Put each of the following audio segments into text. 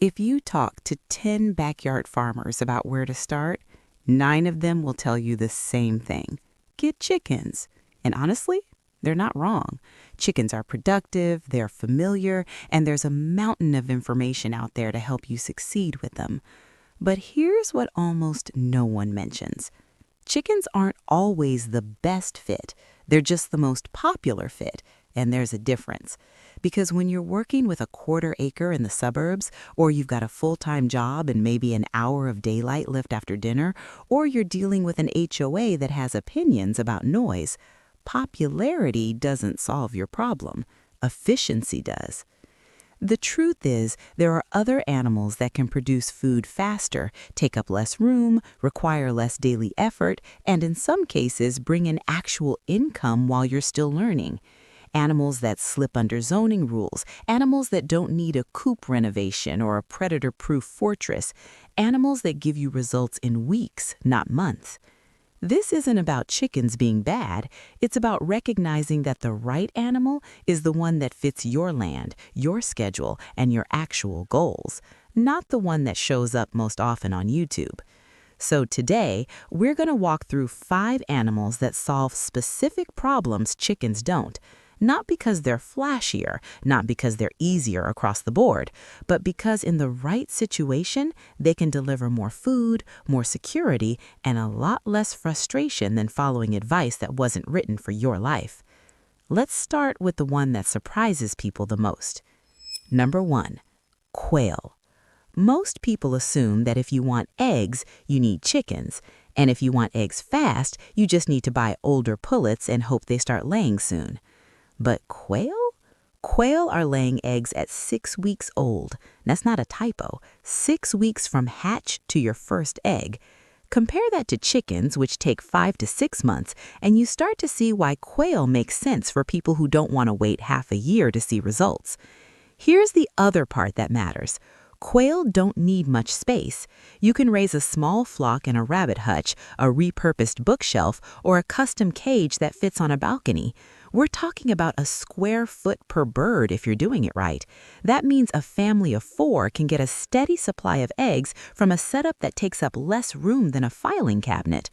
If you talk to 10 backyard farmers about where to start, 9 of them will tell you the same thing. Get chickens. And honestly, they're not wrong. Chickens are productive, they're familiar, and there's a mountain of information out there to help you succeed with them. But here's what almost no one mentions. Chickens aren't always the best fit. They're just the most popular fit, and there's a difference. Because when you're working with a quarter acre in the suburbs, or you've got a full-time job and maybe an hour of daylight left after dinner, or you're dealing with an HOA that has opinions about noise, popularity doesn't solve your problem. Efficiency does. The truth is, there are other animals that can produce food faster, take up less room, require less daily effort, and in some cases bring in actual income while you're still learning. Animals that slip under zoning rules, animals that don't need a coop renovation or a predator-proof fortress, animals that give you results in weeks, not months. This isn't about chickens being bad, it's about recognizing that the right animal is the one that fits your land, your schedule, and your actual goals, not the one that shows up most often on YouTube. So today, we're going to walk through 5 animals that solve specific problems chickens don't. Not because they're flashier, not because they're easier across the board, but because in the right situation, they can deliver more food, more security, and a lot less frustration than following advice that wasn't written for your life. Let's start with the one that surprises people the most. Number 1, quail. Most people assume that if you want eggs, you need chickens, and if you want eggs fast, you just need to buy older pullets and hope they start laying soon. But quail? Quail are laying eggs at 6 weeks old. That's not a typo. 6 weeks from hatch to your first egg. Compare that to chickens, which take 5 to 6 months, and you start to see why quail makes sense for people who don't want to wait half a year to see results. Here's the other part that matters. Quail don't need much space. You can raise a small flock in a rabbit hutch, a repurposed bookshelf, or a custom cage that fits on a balcony. We're talking about a square foot per bird if you're doing it right. That means a family of 4 can get a steady supply of eggs from a setup that takes up less room than a filing cabinet.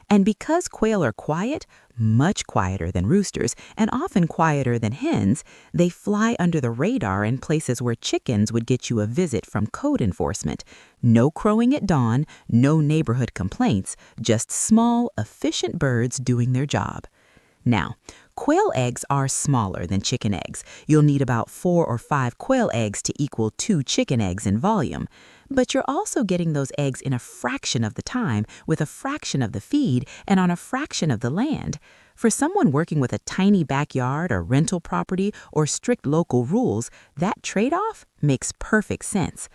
And because quail are quiet, much quieter than roosters, and often quieter than hens, they fly under the radar in places where chickens would get you a visit from code enforcement. No crowing at dawn, no neighborhood complaints, just small, efficient birds doing their job. Now, quail eggs are smaller than chicken eggs. You'll need about 4 or 5 quail eggs to equal 2 chicken eggs in volume. But you're also getting those eggs in a fraction of the time, with a fraction of the feed, and on a fraction of the land. For someone working with a tiny backyard or rental property or strict local rules, that trade-off makes perfect sense.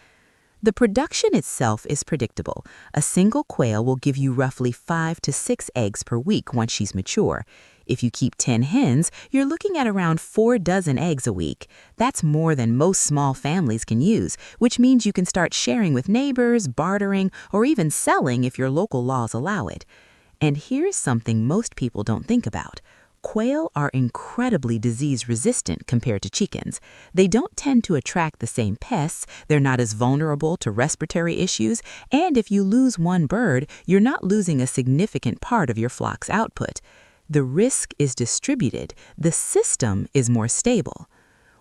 The production itself is predictable. A single quail will give you roughly 5 to 6 eggs per week once she's mature. If you keep 10 hens, you're looking at around 4 dozen eggs a week. That's more than most small families can use, which means you can start sharing with neighbors, bartering, or even selling if your local laws allow it. And here's something most people don't think about. Quail are incredibly disease-resistant compared to chickens. They don't tend to attract the same pests, they're not as vulnerable to respiratory issues, and if you lose one bird, you're not losing a significant part of your flock's output. The risk is distributed, the system is more stable.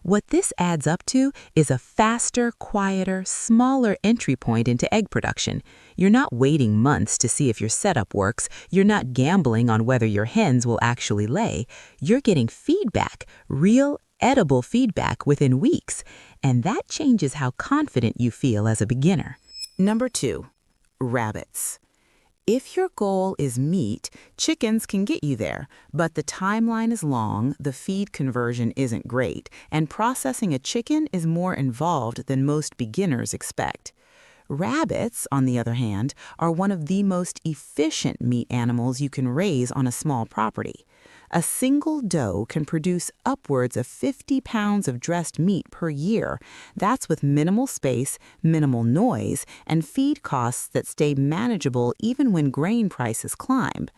What this adds up to is a faster, quieter, smaller entry point into egg production. You're not waiting months to see if your setup works. You're not gambling on whether your hens will actually lay. You're getting feedback, real, edible feedback within weeks. And that changes how confident you feel as a beginner. Number 2, rabbits. If your goal is meat, chickens can get you there, but the timeline is long, the feed conversion isn't great, and processing a chicken is more involved than most beginners expect. Rabbits, on the other hand, are one of the most efficient meat animals you can raise on a small property. A single doe can produce upwards of 50 pounds of dressed meat per year. That's with minimal space, minimal noise, and feed costs that stay manageable even when grain prices climb.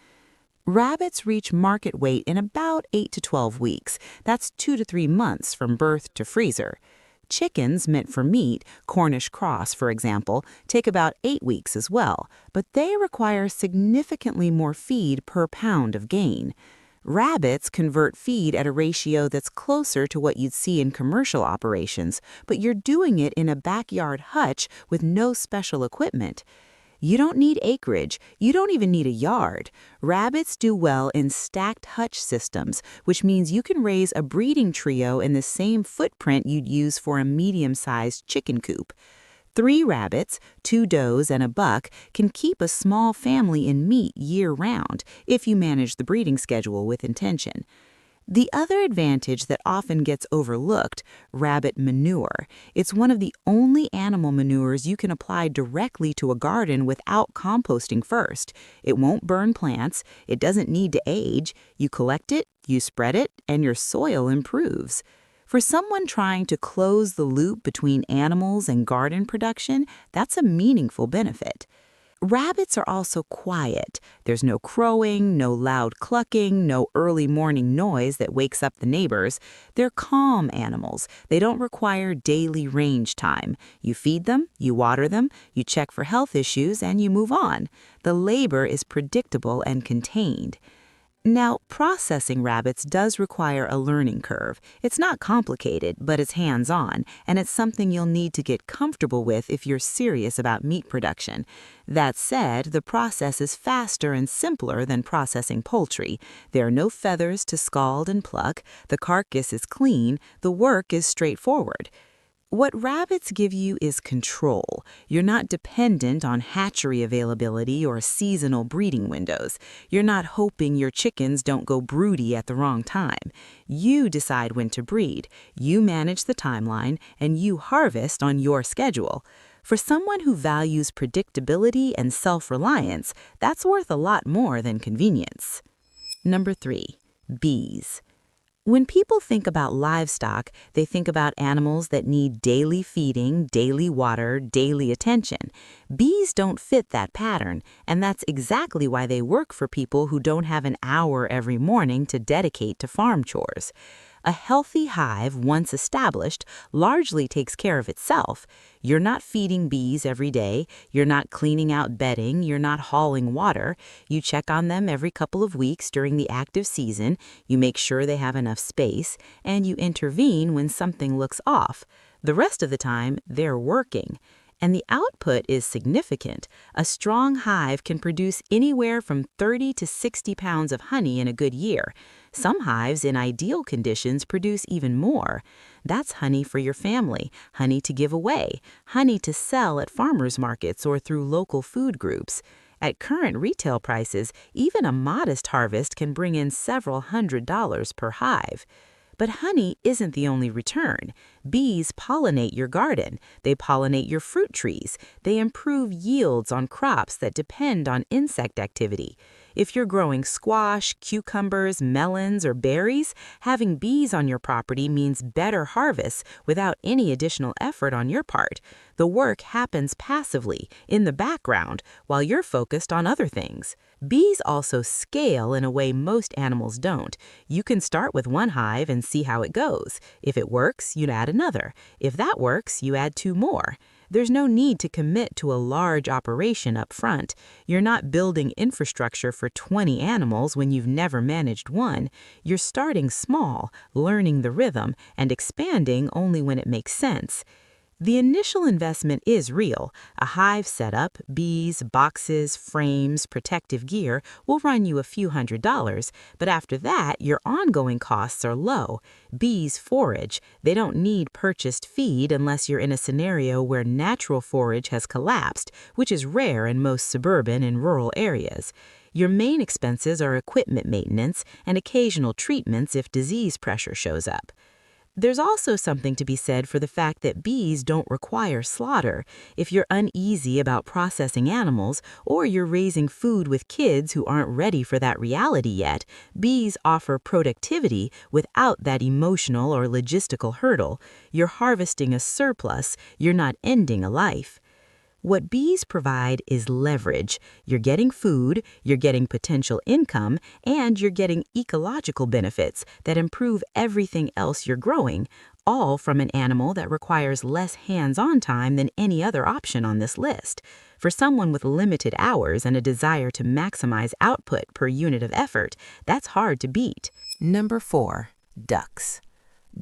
Rabbits reach market weight in about 8 to 12 weeks. That's 2 to 3 months from birth to freezer. Chickens meant for meat, Cornish cross, for example, take about 8 weeks as well, but they require significantly more feed per pound of gain. Rabbits convert feed at a ratio that's closer to what you'd see in commercial operations, but you're doing it in a backyard hutch with no special equipment. You don't need acreage. You don't even need a yard. Rabbits do well in stacked hutch systems, which means you can raise a breeding trio in the same footprint you'd use for a medium-sized chicken coop. 3 rabbits, 2 does, and a buck can keep a small family in meat year-round if you manage the breeding schedule with intention. The other advantage that often gets overlooked, rabbit manure. It's one of the only animal manures you can apply directly to a garden without composting first. It won't burn plants, it doesn't need to age. You collect it, you spread it, and your soil improves. For someone trying to close the loop between animals and garden production, that's a meaningful benefit. Rabbits are also quiet. There's no crowing, no loud clucking, no early morning noise that wakes up the neighbors. They're calm animals. They don't require daily range time. You feed them, you water them, you check for health issues, and you move on. The labor is predictable and contained. Now, processing rabbits does require a learning curve. It's not complicated, but it's hands-on, and it's something you'll need to get comfortable with if you're serious about meat production. That said, the process is faster and simpler than processing poultry. There are no feathers to scald and pluck, the carcass is clean, the work is straightforward. What rabbits give you is control. You're not dependent on hatchery availability or seasonal breeding windows. You're not hoping your chickens don't go broody at the wrong time. You decide when to breed, you manage the timeline, and you harvest on your schedule. For someone who values predictability and self-reliance, that's worth a lot more than convenience. Number 3, bees. When people think about livestock, they think about animals that need daily feeding, daily water, daily attention. Bees don't fit that pattern, and that's exactly why they work for people who don't have an hour every morning to dedicate to farm chores. A healthy hive, once established, largely takes care of itself. You're not feeding bees every day, you're not cleaning out bedding, you're not hauling water. You check on them every couple of weeks during the active season, you make sure they have enough space, and you intervene when something looks off. The rest of the time, they're working. And the output is significant. A strong hive can produce anywhere from 30 to 60 pounds of honey in a good year. Some hives in ideal conditions produce even more. That's honey for your family, honey to give away, honey to sell at farmers markets or through local food groups. At current retail prices, even a modest harvest can bring in several $100s per hive. But honey isn't the only return. Bees pollinate your garden. They pollinate your fruit trees. They improve yields on crops that depend on insect activity. If you're growing squash, cucumbers, melons, or berries, having bees on your property means better harvests without any additional effort on your part. The work happens passively, in the background, while you're focused on other things. Bees also scale in a way most animals don't. You can start with one hive and see how it goes. If it works, you add another. If that works, you add 2 more. There's no need to commit to a large operation up front. You're not building infrastructure for 20 animals when you've never managed one. You're starting small, learning the rhythm, and expanding only when it makes sense. The initial investment is real. A hive setup, bees, boxes, frames, protective gear will run you a few $100s, but after that, your ongoing costs are low. Bees forage. They don't need purchased feed unless you're in a scenario where natural forage has collapsed, which is rare in most suburban and rural areas. Your main expenses are equipment maintenance and occasional treatments if disease pressure shows up. There's also something to be said for the fact that bees don't require slaughter. If you're uneasy about processing animals, or you're raising food with kids who aren't ready for that reality yet, bees offer productivity without that emotional or logistical hurdle. You're harvesting a surplus, you're not ending a life. What bees provide is leverage. You're getting food, you're getting potential income, and you're getting ecological benefits that improve everything else you're growing, all from an animal that requires less hands-on time than any other option on this list. For someone with limited hours and a desire to maximize output per unit of effort, that's hard to beat. Number 4. Ducks.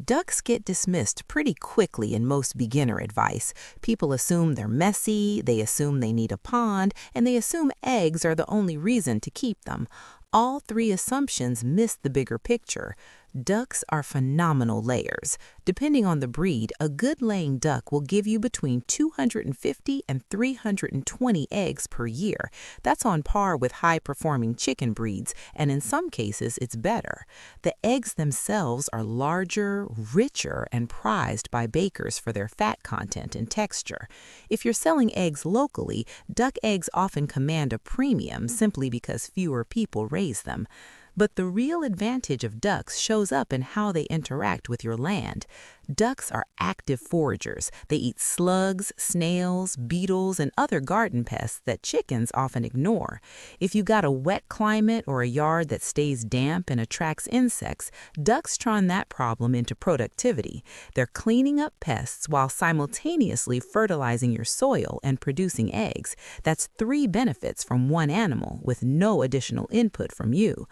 Ducks get dismissed pretty quickly in most beginner advice. People assume they're messy, they assume they need a pond, and they assume eggs are the only reason to keep them. All three assumptions miss the bigger picture. Ducks are phenomenal layers. Depending on the breed, a good laying duck will give you between 250 and 320 eggs per year. That's on par with high-performing chicken breeds, and in some cases, it's better. The eggs themselves are larger, richer, and prized by bakers for their fat content and texture. If you're selling eggs locally, duck eggs often command a premium simply because fewer people raise them. But the real advantage of ducks shows up in how they interact with your land. Ducks are active foragers. They eat slugs, snails, beetles, and other garden pests that chickens often ignore. If you got a wet climate or a yard that stays damp and attracts insects, ducks turn that problem into productivity. They're cleaning up pests while simultaneously fertilizing your soil and producing eggs. That's 3 benefits from one animal with no additional input from you.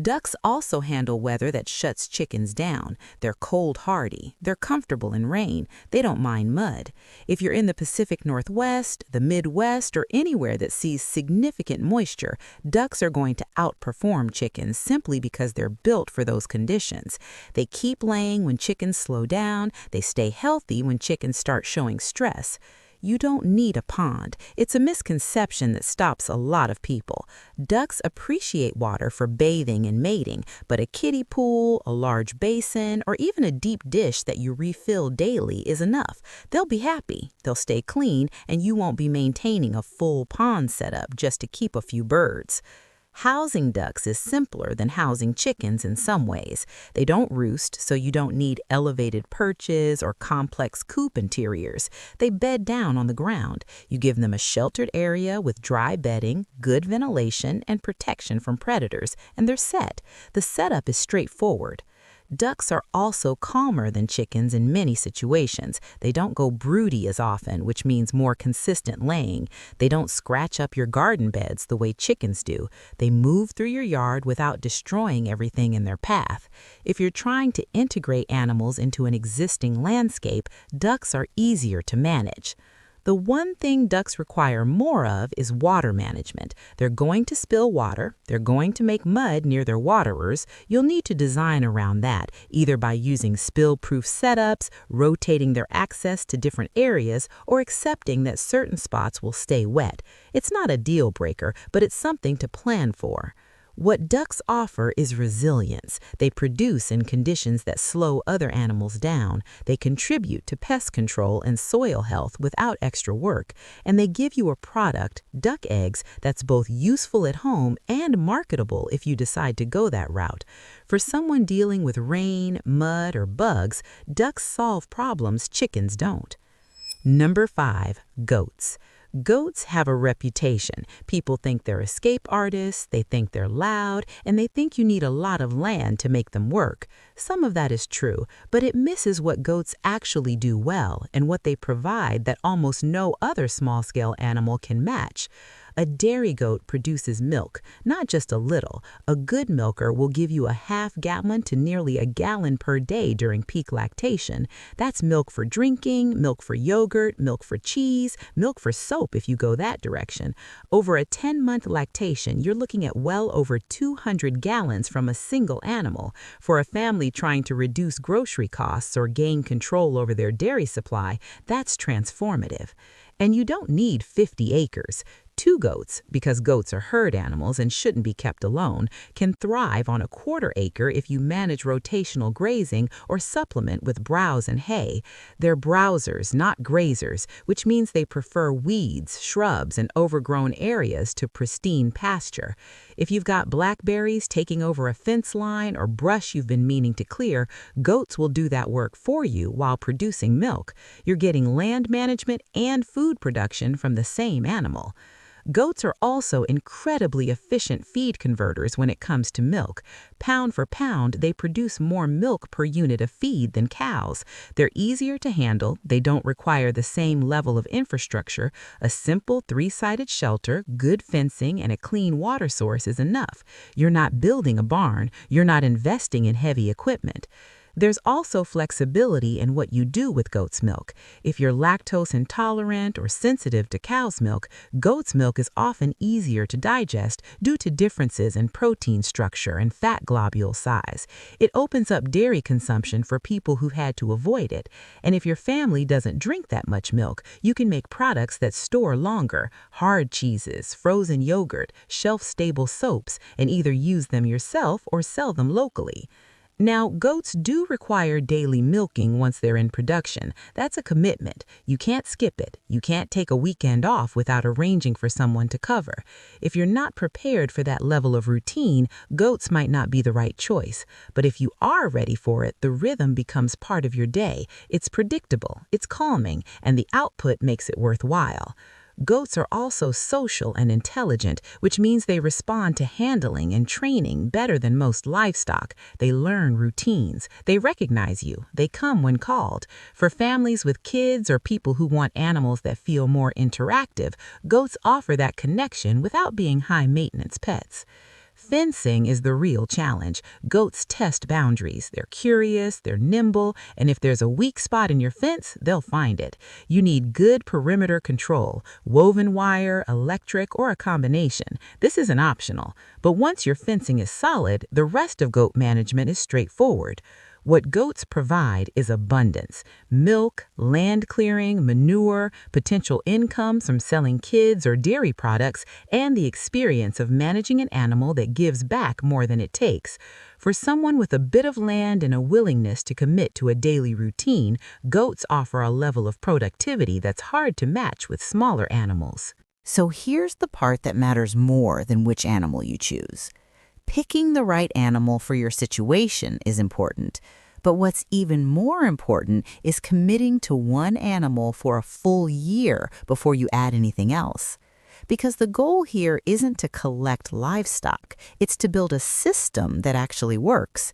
Ducks also handle weather that shuts chickens down. They're cold-hardy. They're comfortable in rain. They don't mind mud. If you're in the Pacific Northwest, the Midwest, or anywhere that sees significant moisture, ducks are going to outperform chickens simply because they're built for those conditions. They keep laying when chickens slow down. They stay healthy when chickens start showing stress. You don't need a pond. It's a misconception that stops a lot of people. Ducks appreciate water for bathing and mating, but a kiddie pool, a large basin, or even a deep dish that you refill daily is enough. They'll be happy, they'll stay clean, and you won't be maintaining a full pond setup just to keep a few birds. Housing ducks is simpler than housing chickens in some ways. They don't roost, so you don't need elevated perches or complex coop interiors. They bed down on the ground. You give them a sheltered area with dry bedding, good ventilation, and protection from predators, and they're set. The setup is straightforward. Ducks are also calmer than chickens in many situations. They don't go broody as often, which means more consistent laying. They don't scratch up your garden beds the way chickens do. They move through your yard without destroying everything in their path. If you're trying to integrate animals into an existing landscape, ducks are easier to manage. The one thing ducks require more of is water management. They're going to spill water. They're going to make mud near their waterers. You'll need to design around that, either by using spill-proof setups, rotating their access to different areas, or accepting that certain spots will stay wet. It's not a deal breaker, but it's something to plan for. What ducks offer is resilience. They produce in conditions that slow other animals down. They contribute to pest control and soil health without extra work. And they give you a product, duck eggs, that's both useful at home and marketable if you decide to go that route. For someone dealing with rain, mud, or bugs, ducks solve problems chickens don't. Number 5, goats. Goats have a reputation. People think they're escape artists, they think they're loud, and they think you need a lot of land to make them work. Some of that is true, but it misses what goats actually do well and what they provide that almost no other small-scale animal can match. A dairy goat produces milk, not just a little. A good milker will give you a half-gallon to nearly a gallon per day during peak lactation. That's milk for drinking, milk for yogurt, milk for cheese, milk for soap if you go that direction. Over a 10-month lactation, you're looking at well over 200 gallons from a single animal. For a family trying to reduce grocery costs or gain control over their dairy supply, that's transformative. And you don't need 50 acres. Two goats, because goats are herd animals and shouldn't be kept alone, can thrive on a quarter acre if you manage rotational grazing or supplement with browse and hay. They're browsers, not grazers, which means they prefer weeds, shrubs, and overgrown areas to pristine pasture. If you've got blackberries taking over a fence line or brush you've been meaning to clear, goats will do that work for you while producing milk. You're getting land management and food production from the same animal. Goats are also incredibly efficient feed converters when it comes to milk. Pound for pound, they produce more milk per unit of feed than cows. They're easier to handle, they don't require the same level of infrastructure. A simple three-sided shelter, good fencing, and a clean water source is enough. You're not building a barn, you're not investing in heavy equipment. There's also flexibility in what you do with goat's milk. If you're lactose intolerant or sensitive to cow's milk, goat's milk is often easier to digest due to differences in protein structure and fat globule size. It opens up dairy consumption for people who've had to avoid it. And if your family doesn't drink that much milk, you can make products that store longer, hard cheeses, frozen yogurt, shelf-stable soaps, and either use them yourself or sell them locally. Now, goats do require daily milking once they're in production. That's a commitment. You can't skip it. You can't take a weekend off without arranging for someone to cover. If you're not prepared for that level of routine, goats might not be the right choice. But if you are ready for it, the rhythm becomes part of your day. It's predictable, it's calming, and the output makes it worthwhile. Goats are also social and intelligent, which means they respond to handling and training better than most livestock. They learn routines. They recognize you. They come when called. For families with kids or people who want animals that feel more interactive, goats offer that connection without being high-maintenance pets. Fencing is the real challenge. Goats test boundaries. They're curious, they're nimble, and if there's a weak spot in your fence, they'll find it. You need good perimeter control, woven wire, electric, or a combination. This isn't optional. But once your fencing is solid, the rest of goat management is straightforward. What goats provide is abundance: milk, land clearing, manure, potential income from selling kids or dairy products, and the experience of managing an animal that gives back more than it takes. For someone with a bit of land and a willingness to commit to a daily routine, goats offer a level of productivity that's hard to match with smaller animals. So here's the part that matters more than which animal you choose. Picking the right animal for your situation is important, but what's even more important is committing to one animal for a full year before you add anything else. Because the goal here isn't to collect livestock, it's to build a system that actually works.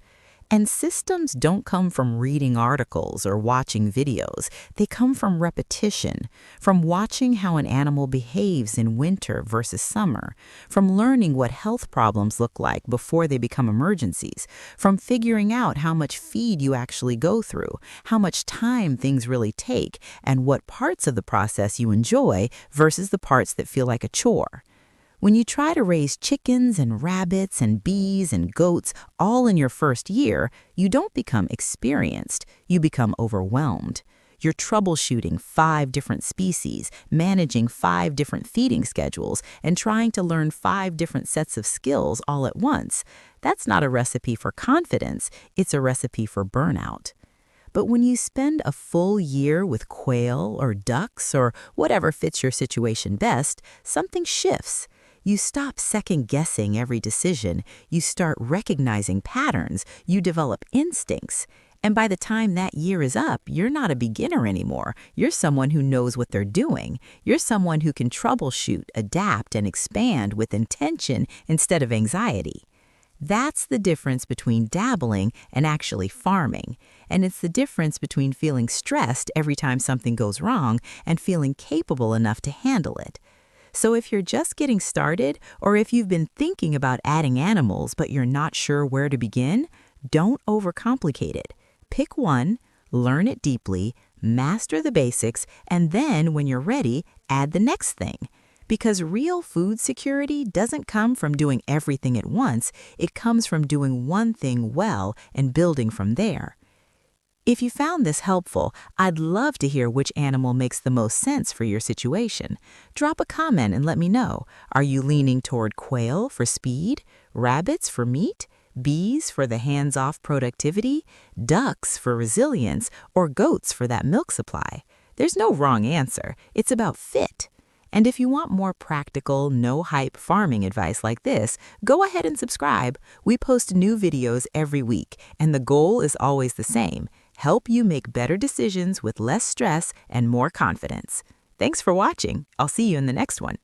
And systems don't come from reading articles or watching videos. They come from repetition, from watching how an animal behaves in winter versus summer, from learning what health problems look like before they become emergencies, from figuring out how much feed you actually go through, how much time things really take, and what parts of the process you enjoy versus the parts that feel like a chore. When you try to raise chickens and rabbits and bees and goats all in your first year, you don't become experienced, you become overwhelmed. You're troubleshooting 5 different species, managing 5 different feeding schedules, and trying to learn 5 different sets of skills all at once. That's not a recipe for confidence, it's a recipe for burnout. But when you spend a full year with quail or ducks or whatever fits your situation best, something shifts. You stop second-guessing every decision, you start recognizing patterns, you develop instincts. And by the time that year is up, you're not a beginner anymore. You're someone who knows what they're doing. You're someone who can troubleshoot, adapt, and expand with intention instead of anxiety. That's the difference between dabbling and actually farming. And it's the difference between feeling stressed every time something goes wrong and feeling capable enough to handle it. So if you're just getting started, or if you've been thinking about adding animals but you're not sure where to begin, don't overcomplicate it. Pick one, learn it deeply, master the basics, and then when you're ready, add the next thing. Because real food security doesn't come from doing everything at once, it comes from doing one thing well and building from there. If you found this helpful, I'd love to hear which animal makes the most sense for your situation. Drop a comment and let me know. Are you leaning toward quail for speed, rabbits for meat, bees for the hands-off productivity, ducks for resilience, or goats for that milk supply? There's no wrong answer. It's about fit. And if you want more practical, no-hype farming advice like this, go ahead and subscribe. We post new videos every week, and the goal is always the same: help you make better decisions with less stress and more confidence. Thanks for watching. I'll see you in the next one.